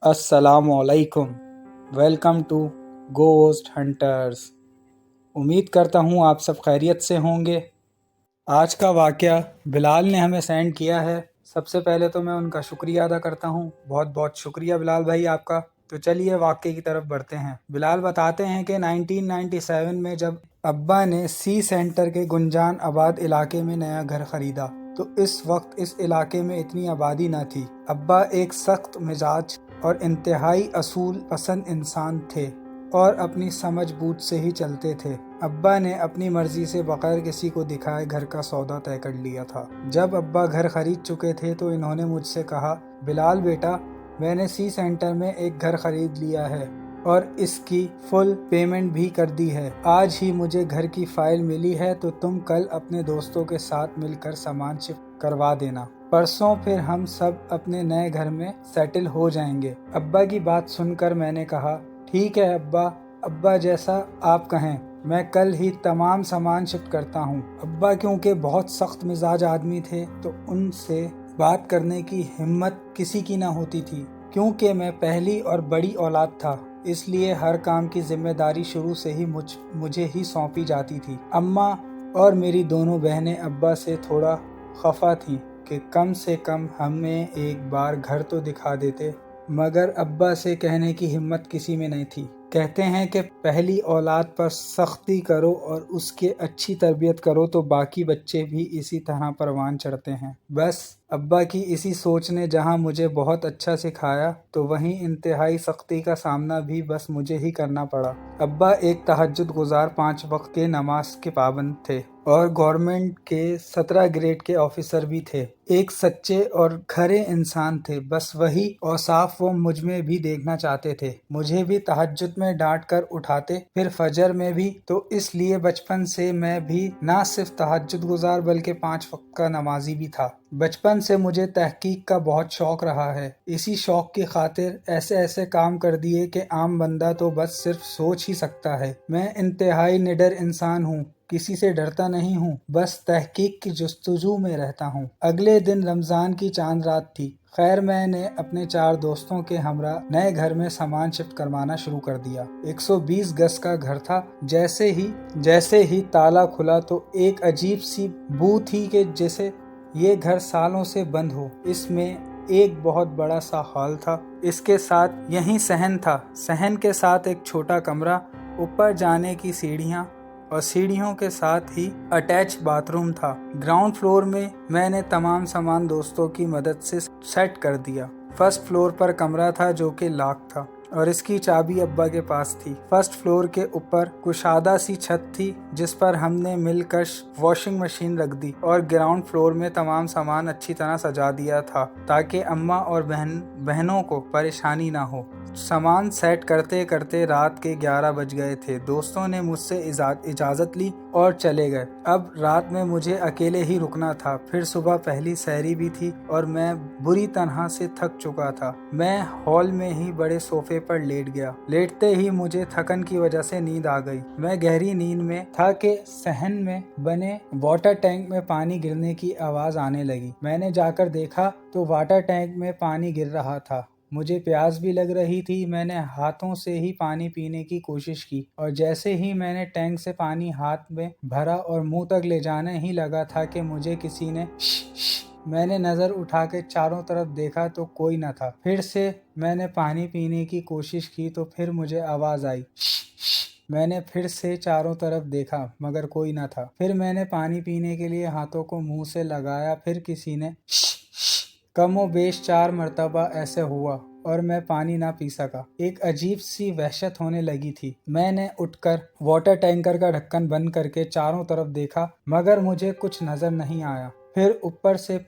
अस्सलामुअलैकुम। Welcome to ghost hunters. उम्मीद करता हूँ आप सब खैरियत से होंगे। आज का वाक़या बिलाल ने हमें सेंड किया है। सबसे पहले तो मैं उनका शुक्रिया अदा करता हूँ। बहुत बहुत शुक्रिया बिलाल भाई आपका। तो चलिए वाक़ये की तरफ बढ़ते हैं। बिलाल बताते हैं कि 1997 में जब अब्बा ने सी सेंटर के गुंजान आबाद इलाके में नया घर ख़रीदा तो इस वक्त इस इलाके में इतनी आबादी न थी। अब्बा एक सख्त मिजाज और इंतहाई असूल पसंद इंसान थे और अपनी समझ बूझ से ही चलते थे। अब्बा ने अपनी मर्जी से बगैर किसी को दिखाए घर का सौदा तय कर लिया था। जब अब्बा घर खरीद चुके थे तो इन्होंने मुझसे कहा, बिलाल बेटा, मैंने सी सेंटर में एक घर खरीद लिया है और इसकी फुल पेमेंट भी कर दी है। आज ही मुझे घर की फाइल मिली है तो तुम कल अपने दोस्तों के साथ मिलकर सामान शिफ्ट करवा देना। परसों फिर हम सब अपने नए घर में सेटल हो जाएंगे। अब्बा की बात सुनकर मैंने कहा, ठीक है अब्बा जैसा आप कहें, मैं कल ही तमाम सामान शिफ्ट करता हूँ। अब्बा क्योंकि बहुत सख्त मिजाज आदमी थे तो उनसे बात करने की हिम्मत किसी की ना होती थी। क्योंकि मैं पहली और बड़ी औलाद था इसलिए हर काम की जिम्मेदारी शुरू से ही मुझे ही सौंपी जाती थी। अम्मा और मेरी दोनों बहनें अब्बा से थोड़ा खफा थीं कि कम से कम हमें एक बार घर तो दिखा देते, मगर अब्बा से कहने की हिम्मत किसी में नहीं थी। कहते हैं कि पहली औलाद पर सख्ती करो और उसके अच्छी तरबियत करो तो बाकी बच्चे भी इसी तरह परवान चढ़ते हैं। बस अब्बा की इसी सोच ने जहां मुझे बहुत अच्छा सिखाया तो वहीं इंतहाई सख्ती का सामना भी बस मुझे ही करना पड़ा। अब्बा एक तहज्जुद गुजार 5 वक्त के नमाज के पाबंद थे और गवर्नमेंट के 17 ग्रेड के ऑफिसर भी थे। एक सच्चे और खरे इंसान थे। बस वही औसाफ वो मुझ में भी देखना चाहते थे। मुझे भी तहज्जुद में डांट कर उठाते, फिर फजर में भी। तो इसलिए बचपन से मैं भी ना सिर्फ तहज्जुद गुजार बल्कि 5 वक्त का नमाजी भी था। बचपन से मुझे तहकीक का बहुत शौक रहा है। इसी शौक की खातिर ऐसे ऐसे काम कर दिए कि आम बंदा तो बस सिर्फ सोच ही सकता है। मैं इंतहाई निडर इंसान हूँ, किसी से डरता नहीं हूँ, बस तहकीक की जुस्तजू में रहता हूँ। अगले दिन रमज़ान की चांद रात थी। खैर मैंने अपने 4 दोस्तों के हमरा नए घर में सामान शिफ्ट करवाना शुरू कर दिया। 120 गज का घर था। जैसे ही ताला खुला तो एक अजीब सी बू थी कि जैसे ये घर सालों से बंद हो। इसमें एक बहुत बड़ा सा हॉल था। इसके साथ यही सहन था। सहन के साथ एक छोटा कमरा, ऊपर जाने की सीढ़ियाँ और सीढ़ियों के साथ ही अटैच बाथरूम था। ग्राउंड फ्लोर में मैंने तमाम सामान दोस्तों की मदद से सेट कर दिया। फर्स्ट फ्लोर पर कमरा था जो कि लॉक था और इसकी चाबी अब्बा के पास थी। फर्स्ट फ्लोर के ऊपर कुशादा सी छत थी जिस पर हमने मिलकर वॉशिंग मशीन रख दी और ग्राउंड फ्लोर में तमाम सामान अच्छी तरह सजा दिया था ताकि अम्मा और बहनों को परेशानी ना हो। सामान सेट करते करते रात के 11 बज गए थे। दोस्तों ने मुझसे इजाज़त ली और चले गए। अब रात में मुझे अकेले ही रुकना था। फिर सुबह पहली सहरी भी थी और मैं बुरी तरह से थक चुका था। मैं हॉल में ही बड़े सोफे पर लेट गया। लेटते ही मुझे थकन की वजह से नींद आ गई। मैं गहरी नींद में था कि सहन में बने वाटर टैंक में पानी गिरने की आवाज़ आने लगी। मैंने जाकर देखा तो वाटर टैंक में पानी गिर रहा था। मुझे प्यास भी लग रही थी। मैंने हाथों से ही पानी पीने की कोशिश की और जैसे ही मैंने टैंक से पानी हाथ में भरा और मुंह तक ले जाने ही लगा था कि मुझे किसी ने मैंने नज़र उठा के चारों तरफ देखा तो कोई न था। फिर से मैंने पानी पीने की कोशिश की तो फिर मुझे आवाज़ आई। मैंने फिर से चारों तरफ देखा मगर कोई न था। फिर मैंने पानी पीने के लिए हाथों को मुंह से लगाया। फिर किसी ने कमोबेश 4 मरतबा ऐसे हुआ और मैं पानी ना पी सका। एक अजीब सी वहशत होने लगी थी। मैंने उठकर वाटर टैंकर का ढक्कन बंद करके चारों तरफ देखा मगर मुझे कुछ नजर नहीं आया। फिर ऊपर से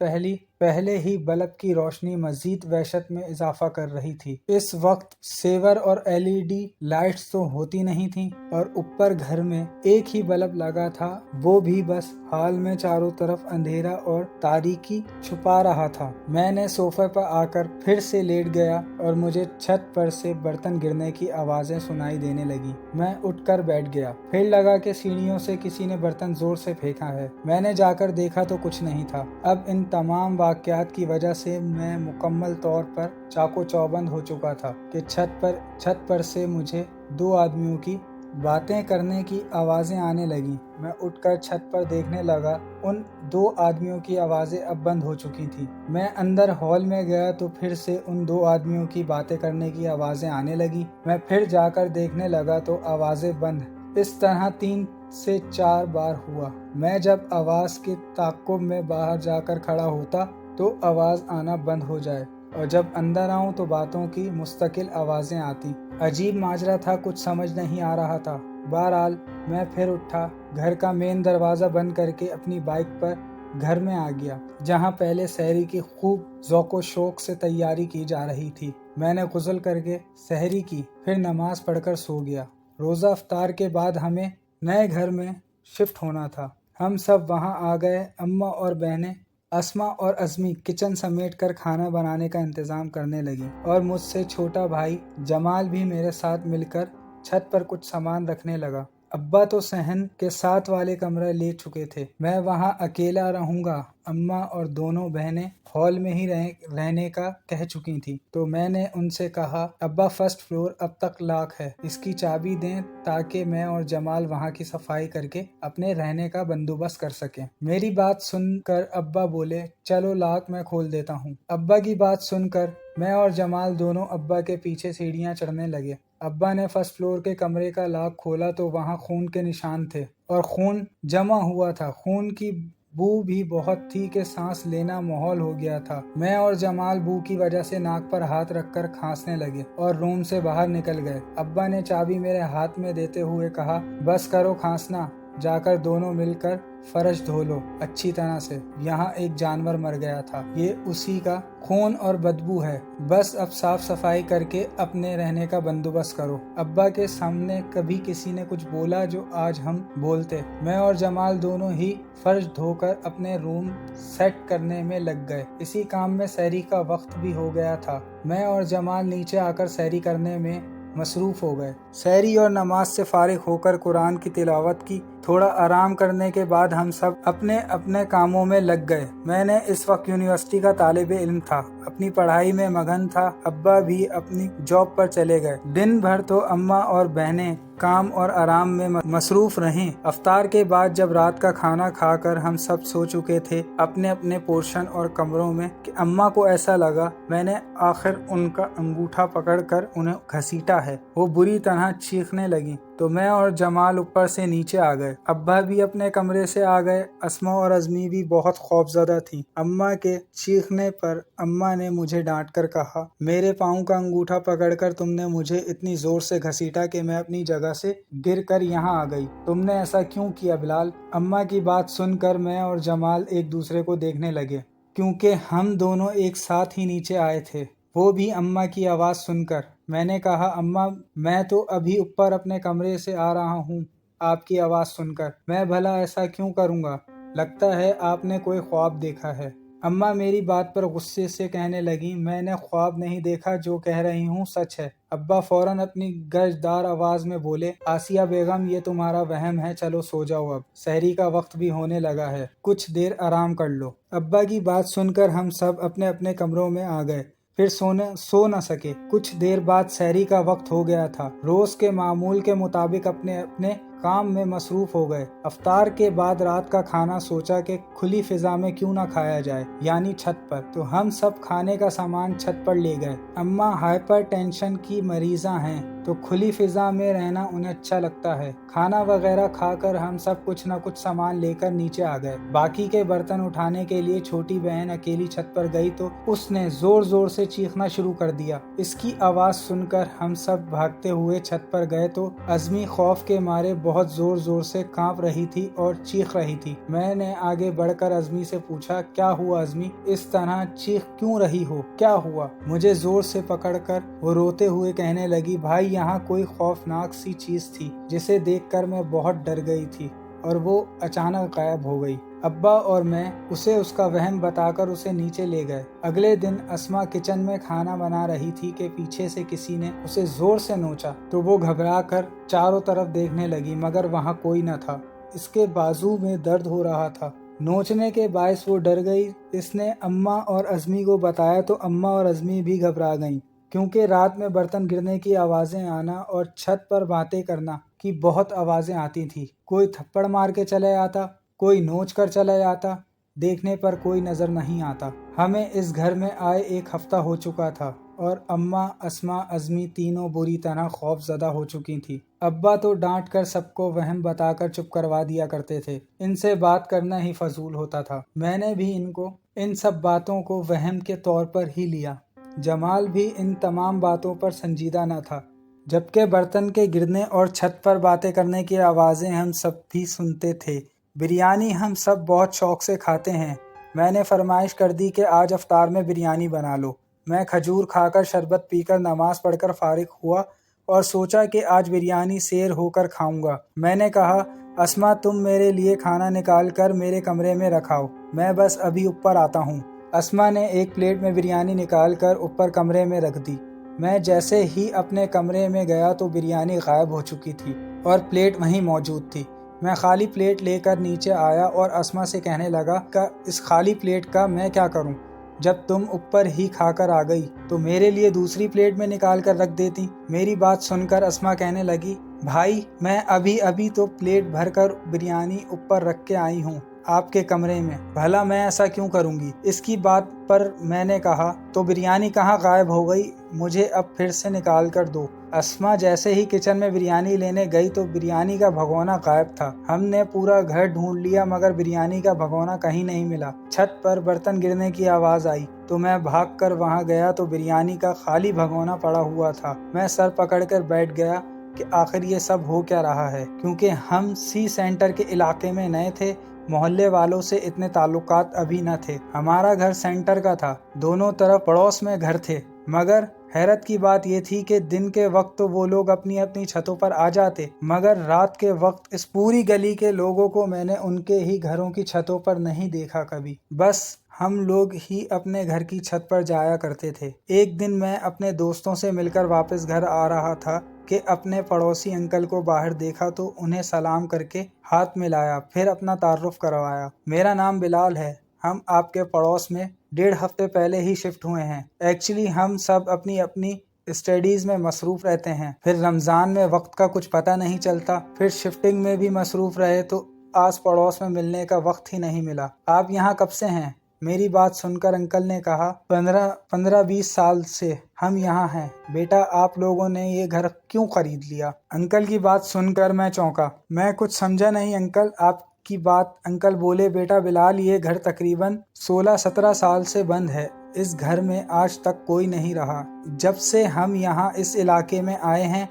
पहले ही बल्ब की रोशनी मजीद वहशत में इजाफा कर रही थी। इस वक्त सेवर और एलईडी लाइट्स तो होती नहीं थी और ऊपर घर में एक ही बल्ब लगा था, वो भी बस हाल में चारों तरफ अंधेरा और तारीकी छुपा रहा था। मैंने सोफे पर आकर फिर से लेट गया और मुझे छत पर से बर्तन गिरने की आवाजें सुनाई देने लगी। मैं उठकर बैठ गया। फिर लगा कि सीढ़ियों से किसी ने बर्तन जोर से फेंका है। मैंने जाकर देखा तो कुछ नहीं था। अब इन तमाम واقعات کی وجہ سے میں مکمل طور پر چاقو چوبند ہو چکا تھا کہ چھت پر سے مجھے 2 آدمیوں کی باتیں کرنے کی آوازیں آنے لگیں۔ میں اٹھ کر چھت پر دیکھنے لگا، ان 2 آدمیوں کی آوازیں اب بند ہو چکی تھیں۔ میں اندر ہال میں گیا تو پھر سے ان 2 آدمیوں کی باتیں کرنے کی آوازیں آنے لگیں۔ میں پھر جا کر دیکھنے لگا تو آوازیں بند۔ اس طرح 3 سے 4 بار ہوا۔ میں جب آواز کے تعاقب میں باہر جا کر کھڑا ہوتا تو آواز آنا بند ہو جائے، اور جب اندر آؤں تو باتوں کی مستقل آوازیں آتی۔ عجیب ماجرا تھا، کچھ سمجھ نہیں آ رہا تھا۔ بہرحال میں پھر اٹھا، گھر کا مین دروازہ بند کر کے اپنی بائک پر گھر میں آ گیا، جہاں پہلے سحری کی خوب ذوق و شوق سے تیاری کی جا رہی تھی۔ میں نے غسل کر کے سحری کی، پھر نماز پڑھ کر سو گیا۔ روزہ افطار کے بعد ہمیں نئے گھر میں شفٹ ہونا تھا۔ ہم سب وہاں آ گئے۔ اماں اور بہنیں اسما اور عزمی کچن سمیٹ کر کھانا بنانے کا انتظام کرنے لگیں، اور مجھ سے چھوٹا بھائی جمال بھی میرے ساتھ مل کر چھت پر کچھ سامان رکھنے لگا۔ ابا تو صحن کے ساتھ والے کمرے لے چکے تھے۔ میں وہاں اکیلا رہوں گا، اماں اور دونوں بہنیں ہال میں ہی رہنے کا کہہ چکی تھیں، تو میں نے ان سے کہا، ابا فرسٹ فلور اب تک لاک ہے، اس کی چابی دیں تاکہ میں اور جمال وہاں کی صفائی کر کے اپنے رہنے کا بندوبست کر سکیں۔ میری بات سن کر ابا بولے، چلو لاک میں کھول دیتا ہوں۔ ابا کی بات سن کر میں اور جمال دونوں ابا کے پیچھے سیڑھیاں چڑھنے لگے۔ ابا نے فرسٹ فلور کے کمرے کا لاک کھولا تو وہاں خون کے نشان تھے، اور خون جمع ہوا تھا۔ خون کی بو بھی بہت تھی کہ سانس لینا محال ہو گیا تھا۔ میں اور جمال بو کی وجہ سے ناک پر ہاتھ رکھ کر کھانسنے لگے اور روم سے باہر نکل گئے۔ ابا نے چابی میرے ہاتھ میں دیتے ہوئے کہا، بس کرو کھانسنا، جا کر دونوں مل کر فرش دھو لو اچھی طرح سے، یہاں ایک جانور مر گیا تھا، یہ اسی کا خون اور بدبو ہے، بس اب صاف صفائی کر کے اپنے رہنے کا بندوبست کرو۔ ابا کے سامنے کبھی کسی نے کچھ بولا جو آج ہم بولتے۔ میں اور جمال دونوں ہی فرش دھو کر اپنے روم سیٹ کرنے میں لگ گئے۔ اسی کام میں سحری کا وقت بھی ہو گیا تھا۔ میں اور جمال نیچے آ کر سحری کرنے میں مصروف ہو گئے۔ سحری اور نماز سے فارغ ہو کر قرآن کی تلاوت کی۔ تھوڑا آرام کرنے کے بعد ہم سب اپنے اپنے کاموں میں لگ گئے۔ میں نے اس وقت یونیورسٹی کا طالب علم تھا، اپنی پڑھائی میں مگن تھا۔ ابا بھی اپنی جاب پر چلے گئے۔ دن بھر تو اماں اور بہنیں کام اور آرام میں مصروف رہیں۔ افطار کے بعد جب رات کا کھانا کھا کر ہم سب سو چکے تھے اپنے اپنے پورشن اور کمروں میں، کہ اماں کو ایسا لگا میں نے آخر ان کا انگوٹھا پکڑ کر انہیں گھسیٹا ہے۔ وہ بری طرح چیخنے لگیں تو میں اور جمال اوپر سے نیچے آ گئے۔ ابا بھی اپنے کمرے سے آ گئے۔ اسما اور عزمی بھی بہت خوفزدہ تھیں۔ اماں کے چیخنے پر اماں نے مجھے ڈانٹ کر کہا، میرے پاؤں کا انگوٹھا پکڑ کر تم نے مجھے اتنی زور سے گھسیٹا کہ میں اپنی جگہ سے گر کر یہاں آ گئی۔ تم نے ایسا کیوں کیا بلال؟ اماں کی بات سن کر میں اور جمال ایک دوسرے کو دیکھنے لگے، کیونکہ ہم دونوں ایک ساتھ ہی نیچے آئے تھے، وہ بھی اماں کی آواز سن کر۔ میں نے کہا، اماں میں تو ابھی اوپر اپنے کمرے سے آ رہا ہوں آپ کی آواز سن کر، میں بھلا ایسا کیوں کروں گا؟ لگتا ہے آپ نے کوئی خواب دیکھا ہے۔ اماں میری بات پر غصے سے کہنے لگیں، میں نے خواب نہیں دیکھا، جو کہہ رہی ہوں سچ ہے۔ ابا فوراً اپنی گرجدار آواز میں بولے، آسیہ بیگم یہ تمہارا وہم ہے، چلو سو جاؤ، اب سحری کا وقت بھی ہونے لگا ہے، کچھ دیر آرام کر لو۔ ابا کی بات سن کر ہم سب اپنے اپنے کمروں میں آ گئے، پھر سو نہ سکے۔ کچھ دیر بعد سحری کا وقت ہو گیا تھا۔ روز کے معمول کے مطابق اپنے اپنے کام میں مصروف ہو گئے۔ افطار کے بعد رات کا کھانا سوچا کہ کھلی فضا میں کیوں نہ کھایا جائے، یعنی چھت پر، تو ہم سب کھانے کا سامان چھت پر لے گئے۔ اماں ہائپر ٹینشن کی مریضاں ہیں تو کھلی فضا میں رہنا انہیں اچھا لگتا ہے۔ کھانا وغیرہ کھا کر ہم سب کچھ نہ کچھ سامان لے کر نیچے آ گئے۔ باقی کے برتن اٹھانے کے لیے چھوٹی بہن اکیلی چھت پر گئی تو اس نے زور زور سے چیخنا شروع کر دیا۔ اس کی آواز سن کر ہم سب بھاگتے ہوئے چھت پر گئے تو عزمی خوف کے مارے بہت زور زور سے کانپ رہی تھی اور چیخ رہی تھی۔ میں نے آگے بڑھ کر عزمی سے پوچھا، کیا ہوا عزمی؟ اس طرح چیخ کیوں رہی ہو؟ کیا ہوا؟ مجھے زور سے پکڑ کر وہ روتے ہوئے کہنے لگی، بھائی یہاں کوئی خوفناک سی چیز تھی جسے دیکھ کر میں بہت ڈر گئی تھی اور وہ اچانک غائب ہو گئی۔ ابا اور میں اسے اس کا وہم بتا کر اسے نیچے لے گئے۔ اگلے دن اسما کچن میں کھانا بنا رہی تھی کہ پیچھے سے کسی نے اسے زور سے نوچا تو وہ گھبرا کر چاروں طرف دیکھنے لگی، مگر وہاں کوئی نہ تھا۔ اس کے بازو میں درد ہو رہا تھا۔ नोचने के बायस वो डर गई। इसने अम्मा और अज़मी को बताया तो अम्मा और अज़मी भी घबरा गईं, क्योंकि रात में बर्तन गिरने की आवाज़ें आना और छत पर बातें करना की बहुत आवाज़ें आती थी। कोई थप्पड़ मार के चले आता, कोई नोच कर चला जाता, देखने पर कोई नज़र नहीं आता। हमें इस घर में आए 1 हफ्ता हो चुका था और अम्मा, अस्मा, अज़मी तीनों बुरी तरह खौफज़दा हो चुकी थी। अब्बा तो डांट कर सबको वहम बताकर चुप करवा दिया करते थे। इनसे बात करना ही फजूल होता था। मैंने भी इनको इन सब बातों को वहम के तौर पर ही लिया। जमाल भी इन तमाम बातों पर संजीदा न था, जबकि बर्तन के गिरने और छत पर बातें करने की आवाज़ें हम सब भी सुनते थे। बिरयानी हम सब बहुत शौक़ से खाते हैं। मैंने फरमाइश कर दी कि आज अफ्तार में बिरयानी बना लो। मैं खजूर खाकर शरबत पीकर नमाज पढ़कर फारिग हुआ और सोचा कि आज बिरयानी सेर होकर खाऊंगा। मैंने कहा, अस्मा तुम मेरे लिए खाना निकाल कर मेरे कमरे में रखाओ, मैं बस अभी ऊपर आता हूँ। अस्मा ने एक प्लेट में बिरयानी निकाल कर ऊपर कमरे में रख दी। मैं जैसे ही अपने कमरे में गया तो बिरयानी गायब हो चुकी थी और प्लेट वहीं मौजूद थी। मैं खाली प्लेट लेकर नीचे आया और अस्मा से कहने लगा कि इस खाली प्लेट का मैं क्या करूं? जब तुम ऊपर ही खाकर आ गई तो मेरे लिए दूसरी प्लेट में निकाल कर रख देती। मेरी बात सुनकर अस्मा कहने लगी, भाई मैं अभी अभी तो प्लेट भरकर बिरयानी ऊपर रख के आई हूँ आपके कमरे में, भला मैं ऐसा क्यों करूँगी? इसकी बात पर मैंने कहा, तो बिरयानी कहाँ गायब हो गई, मुझे अब फिर से निकाल कर दो। अस्मा जैसे ही किचन में बिरयानी लेने गई तो बिरयानी का भगोना गायब था। हमने पूरा घर ढूंढ लिया मगर बिरयानी का भगोना कहीं नहीं मिला। छत पर बर्तन गिरने की आवाज़ आई तो मैं भागकर वहां गया तो बिरयानी का खाली भगोना पड़ा हुआ था। मैं सर पकड़कर बैठ गया कि आखिर ये सब हो क्या रहा है, क्योंकि हम सी सेंटर के इलाके में नए थे। मोहल्ले वालों से इतने ताल्लुकात अभी न थे। हमारा घर सेंटर का था, दोनों तरफ पड़ोस में घर थे, मगर हैरत की बात यह थी कि दिन के वक्त तो वो लोग अपनी अपनी छतों पर आ जाते, मगर रात के वक्त इस पूरी गली के लोगों को मैंने उनके ही घरों की छतों पर नहीं देखा कभी। बस हम लोग ही अपने घर की छत पर जाया करते थे। एक दिन मैं अपने दोस्तों से मिलकर वापस घर आ रहा था कि अपने पड़ोसी अंकल को बाहर देखा तो उन्हें सलाम करके हाथ मिलाया, फिर अपना तारुफ करवाया। मेरा नाम बिलाल है, हम आपके पड़ोस में 1.5 हफ्ते पहले ही शिफ्ट हुए हैं। एक्चुअली हम सब अपनी अपनी स्टडीज़ में मसरूफ़ रहते हैं, फिर रमज़ान में वक्त का कुछ पता नहीं चलता, फिर शिफ्टिंग में भी मसरूफ़ रहे तो आस पड़ोस में मिलने का वक्त ही नहीं मिला। आप यहाँ कब से हैं? मेरी बात सुनकर अंकल ने कहा, 15-20 साल से हम यहाँ हैं। बेटा आप लोगों ने ये घर क्यों खरीद लिया? अंकल की बात सुनकर मैं चौंका। मैं कुछ समझा नहीं अंकल आपकी बात। अंकल बोले, बेटा बिलाल ये घर तकरीबन 16-17 साल से बंद है। इस घर में आज तक कोई नहीं रहा। जब से हम यहाँ इस इलाके में आए हैं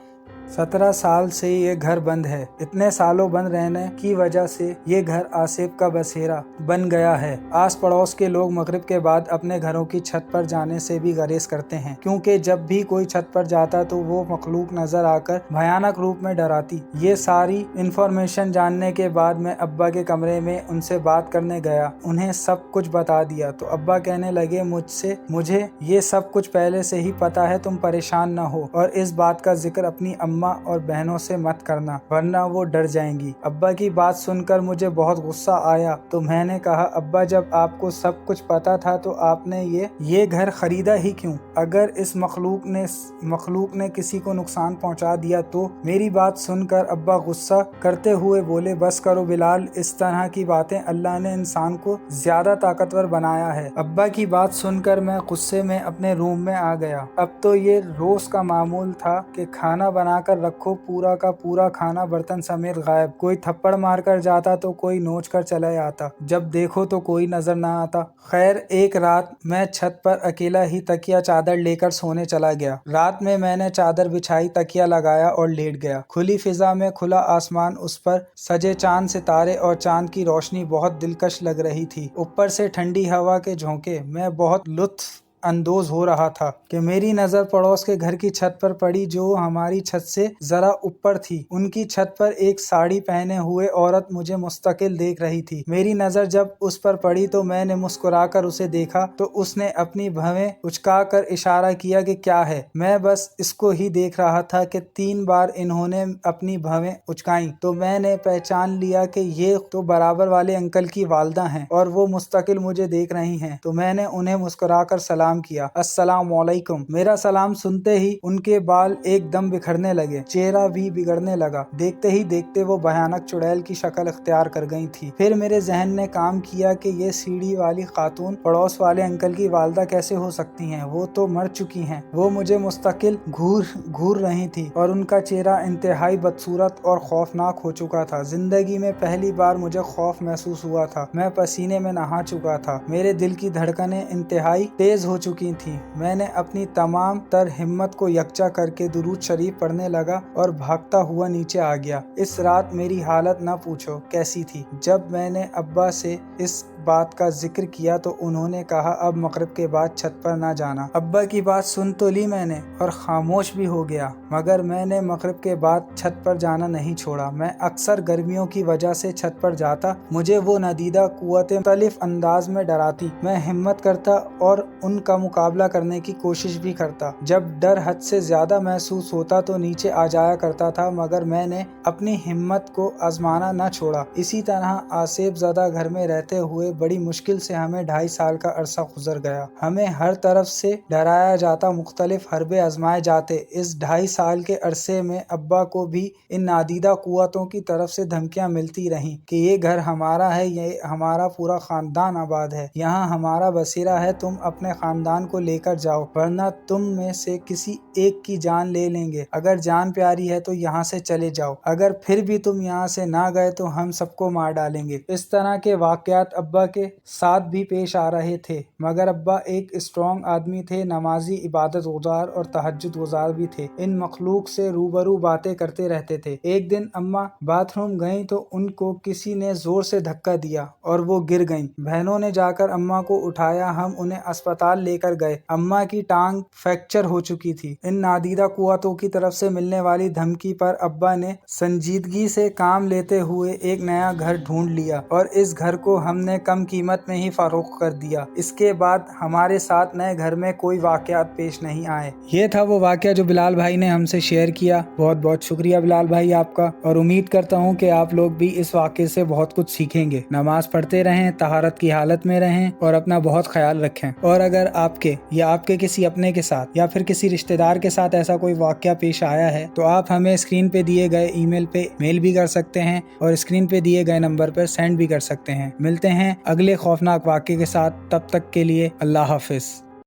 17 साल से ये घर बंद है। इतने सालों बंद रहने की वजह से ये घर आसिफ का बसेरा बन गया है। आस पड़ोस के लोग मगरिब के बाद अपने घरों की छत पर जाने से भी गुरेज करते हैं, क्योंकि जब भी कोई छत पर जाता तो वो मखलूक नजर आकर भयानक रूप में डराती। ये सारी इंफॉर्मेशन जानने के बाद मैं अब्बा के कमरे में उनसे बात करने गया, उन्हें सब कुछ बता दिया तो अब्बा कहने लगे, मुझे ये सब कुछ पहले से ही पता है, तुम परेशान न हो और इस बात का जिक्र अपनी अम्मा और बहनों से मत करना वरना वो डर जाएंगी। अब्बा की बात सुनकर मुझे बहुत गुस्सा आया तो मैंने कहा, अब्बा जब आपको सब कुछ पता था तो आपने ये घर खरीदा ही क्यों? अगर इस मखलूक ने किसी को नुकसान पहुंचा दिया तो? मेरी बात सुनकर अब्बा गुस्सा करते हुए बोले, बस करो बिलाल, इस तरह की बातें अल्लाह ने इंसान को ज्यादा ताकतवर बनाया है। अब्बा की बात सुनकर मैं गुस्से में अपने रूम में आ गया। अब तो ये रोज का मामूल था कि खाना बनाकर रखो, पूरा का पूरा खाना बर्तन समेत गायब। कोई थप्पड़ मारकर जाता तो कोई नोच कर चला जाता, जब देखो तो कोई नजर ना आता। खैर एक रात मैं छत पर अकेला ही तकिया चादर लेकर सोने चला गया। रात में मैंने चादर बिछाई, तकिया लगाया और लेट गया। खुली फिजा में खुला आसमान, उस पर सजे चांद सितारे और चांद की रोशनी बहुत दिलकश लग रही थी। ऊपर से ठंडी हवा के झोंके, मैं बहुत लुत्फ अंदोज हो रहा था कि मेरी नज़र पड़ोस के घर की छत पर पड़ी जो हमारी छत से ज़रा ऊपर थी। उनकी छत पर एक साड़ी पहने हुए औरत मुझे मुस्तकिल देख रही थी। मेरी नज़र जब उस पर पड़ी तो मैंने मुस्कुराकर उसे देखा तो उसने अपनी भवें उचकाकर इशारा किया कि क्या है। मैं बस इसको ही देख रहा था कि 3 बार इन्होंने अपनी भवें उचकाईं तो मैंने पहचान लिया कि ये तो बराबर वाले अंकल की वालदा हैं और वो मुस्तकिल मुझे देख रही हैं। तो मैंने उन्हें मुस्कुराकर सलाम किया, अस्सलाम वालेकुम। मेरा सलाम सुनते ही उनके बाल एकदम बिखरने लगे, चेहरा भी बिगड़ने लगा। देखते ही देखते वो भयानक चुड़ैल की शक्ल इख्तियार कर गई थी। फिर मेरे जहन ने काम किया कि ये सीढ़ी वाली खातून पड़ोस वाले अंकल की वालदा कैसे हो सकती हैं, वो तो मर चुकी हैं। वो मुझे मुस्तकिल घूर रही थी और उनका चेहरा इंतहाई बदसूरत और खौफनाक हो चुका था। जिंदगी में पहली बार मुझे खौफ महसूस हुआ था। मैं पसीने में नहा चुका था, मेरे दिल की धड़कनें इंतहाई तेज हो चुकी थी। मैंने अपनी तमाम तर हिम्मत को यकजा करके दुरूद शरीफ पढ़ने लगा और भागता हुआ नीचे आ गया। इस रात मेरी हालत न पूछो कैसी थी। जब मैंने अब्बा से इस बात का जिक्र किया तो उन्होंने कहा अब मगरिब के बाद छत पर ना जाना। अब्बा की बात सुन तो ली मैंने और खामोश भी हो गया, मगर मैंने मगरिब के बाद छत पर जाना नहीं छोड़ा। मैं अक्सर गर्मियों की वजह से छत पर जाता, मुझे वो नदीदा कुव्वतें मुख्तलिफ अंदाज में डराती। मैं हिम्मत करता और उनका मुकाबला करने की कोशिश भी करता। जब डर हद से ज्यादा महसूस होता तो नीचे आ जाया करता था, मगर मैंने अपनी हिम्मत को आजमाना न छोड़ा। इसी तरह आसेब ज़दा घर में रहते हुए बड़ी मुश्किल से हमें 2.5 साल का अरसा गुजर गया। हमें हर तरफ से डराया जाता, मुख्तलिफ हरबे आजमाए जाते। इस 2.5 साल के अरसे में अब्बा को भी इन नादीदा कुव्वतों की तरफ से धमकियां मिलती रहीं कि ये घर हमारा है, ये हमारा पूरा खानदान आबाद है, यहाँ हमारा बसेरा है, तुम अपने खानदान को लेकर जाओ वरना तुम में से किसी एक की जान ले लेंगे। अगर जान प्यारी है तो यहाँ से चले जाओ, अगर फिर भी तुम यहाँ से ना गए तो हम सबको मार डालेंगे। इस तरह के वाक़यात अब्बा के साथ भी पेश आ रहे थे, मगर अब्बा एक स्ट्रॉन्ग आदमी थे, नमाजी, इबादत गुजार और तहज्जुद गुजार भी थे। इन मखलूक से रूबरू बातें करते रहते थे। एक दिन अम्मा बाथरूम गईं तो उनको किसी ने जोर से धक्का दिया और वो गिर गईं। बहनों ने जाकर अम्मा को उठाया, हम उन्हें अस्पताल लेकर गए। अम्मा की टांग फ्रैक्चर हो चुकी थी। इन नादीदा कुव्वतों की तरफ से मिलने वाली धमकी पर अब्बा ने संजीदगी से काम लेते हुए एक नया घर ढूंढ लिया और इस घर को हमने कम कीमत में ही फरोख्त कर दिया। इसके बाद हमारे साथ नए घर में कोई वाकयात पेश नहीं आए। ये था वो वाकया जो बिलाल भाई ने हमसे शेयर किया। बहुत बहुत शुक्रिया बिलाल भाई आपका, और उम्मीद करता हूँ कि आप लोग भी इस वाकये से बहुत कुछ सीखेंगे। नमाज पढ़ते रहें, तहारत की हालत में रहें और अपना बहुत ख्याल रखें। और अगर आपके या आपके किसी अपने के साथ या फिर किसी रिश्तेदार के साथ ऐसा कोई वाकया पेश आया है तो आप हमें स्क्रीन पे दिए गए ईमेल पे मेल भी कर सकते हैं और स्क्रीन पे दिए गए नंबर पर सेंड भी कर सकते हैं। मिलते हैं अगले खौफनाक वाक़ये के साथ, तब तक के लिए अल्लाह हाफिज।